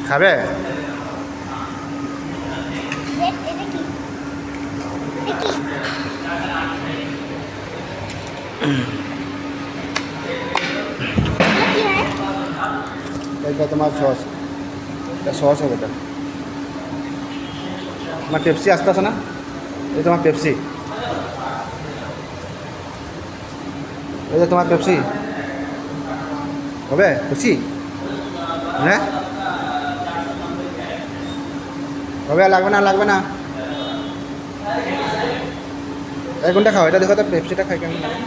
খাবে? এটা তোমার সস, এটা সস হবে। এটা তোমার পেপসি আসতে আসে না? এই তোমার পেপসি, এই যে তোমার পেপসি হবে খুশি? হ্যাঁ হবে, লাগবে না লাগবে না। এই কোনটা খাও? এটা দেখো তো, পেপসিটা খাই কেমন লাগে।